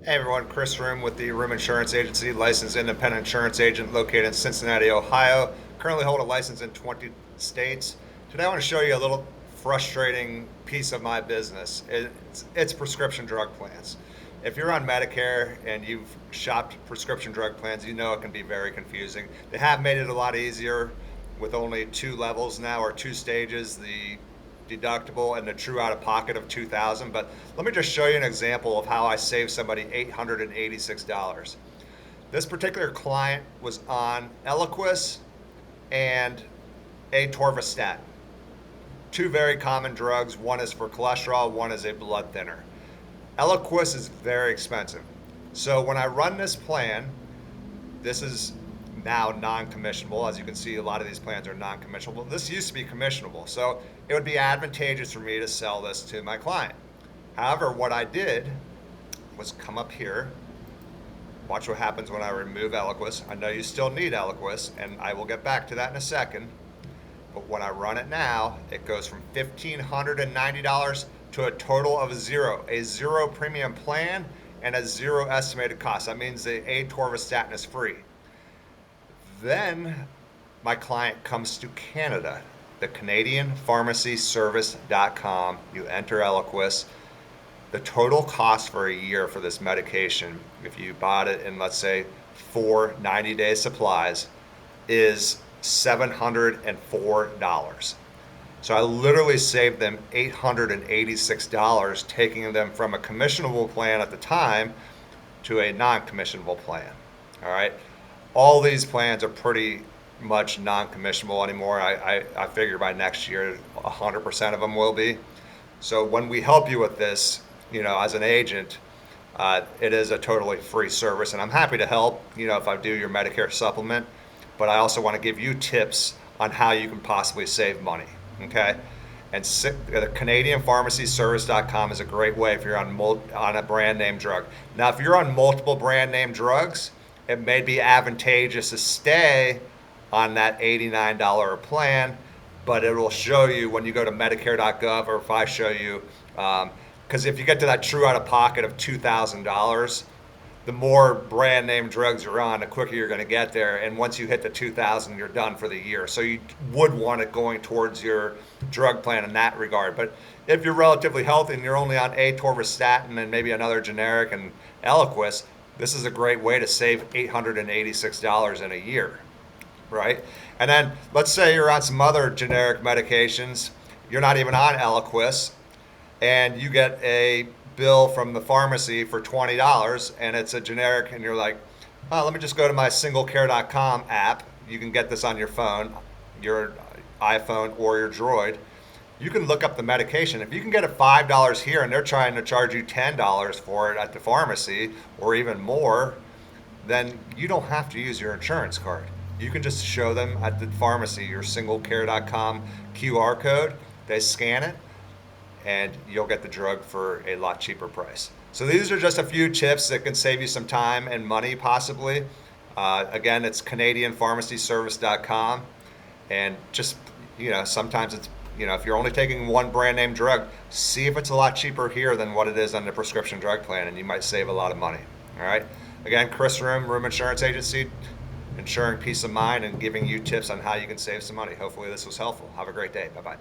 Hey everyone, Chris Ruhm with the Ruhm-Insurance Agency, licensed independent insurance agent located in Cincinnati, Ohio. Currently hold a license in 20 states. Today I want to show you a little frustrating piece of my business. It's prescription drug plans. If you're on Medicare and you've shopped prescription drug plans, you know it can be very confusing. They have made it a lot easier with only two levels now, or two stages. The deductible and the true out of pocket of $2,000. But let me just show you an example of how I saved somebody $886. This particular client was on Eliquis and atorvastatin, two very common drugs. One is for cholesterol, one is a blood thinner. Eliquis is very expensive. So when I run this plan, this is now non-commissionable. As you can see, a lot of these plans are non-commissionable. This used to be commissionable, so it would be advantageous for me to sell this to my client. However, what I did was come up here. Watch what happens when I remove Eliquis. I know you still need Eliquis, and I will get back to that in a second. But when I run it now, it goes from $1,590 to a total of zero. A zero premium plan and a zero estimated cost. That means the atorvastatin is free. Then my client comes to Canada, the CanadianPharmacyService.com. You enter Eliquis. The total cost for a year for this medication, if you bought it in, let's say, 4 90-day supplies, is $704. So I literally saved them $886, taking them from a commissionable plan at the time to a non-commissionable plan. All right. All these plans are pretty much non-commissionable anymore. I figure by next year 100% of them will be. So when we help you with this, as an agent, it is a totally free service, and I'm happy to help, if I do your Medicare supplement. But I also want to give you tips on how you can possibly save money. Okay, and the CanadianPharmacyService.com is a great way if you're on a brand name drug. Now, if you're on multiple brand name drugs, it may be advantageous to stay on that $89 plan, but it will show you when you go to Medicare.gov, or if I show you, because if you get to that true out of pocket of $2,000, the more brand name drugs you're on, the quicker you're going to get there. And once you hit the 2,000, you're done for the year. So you would want it going towards your drug plan in that regard. But if you're relatively healthy and you're only on atorvastatin and maybe another generic and Eliquis, this is a great way to save $886 in a year, right? And then let's say you're on some other generic medications, you're not even on Eliquis, and you get a bill from the pharmacy for $20, and it's a generic, and you're like, oh, let me just go to my singlecare.com app. You can get this on your phone, your iPhone, or your Droid. You can look up the medication. If you can get it $5 here and they're trying to charge you $10 for it at the pharmacy or even more, then you don't have to use your insurance card. You can just show them at the pharmacy your singlecare.com QR code. They scan it and you'll get the drug for a lot cheaper price. So these are just a few tips that can save you some time and money possibly. Again, it's CanadianPharmacyService.com, and just, sometimes it's, if you're only taking one brand name drug, see if it's a lot cheaper here than what it is on the prescription drug plan, and you might save a lot of money. All right. Again, Chris Ruhm, Ruhm-Insurance Agency, ensuring peace of mind and giving you tips on how you can save some money. Hopefully this was helpful. Have a great day. Bye-bye.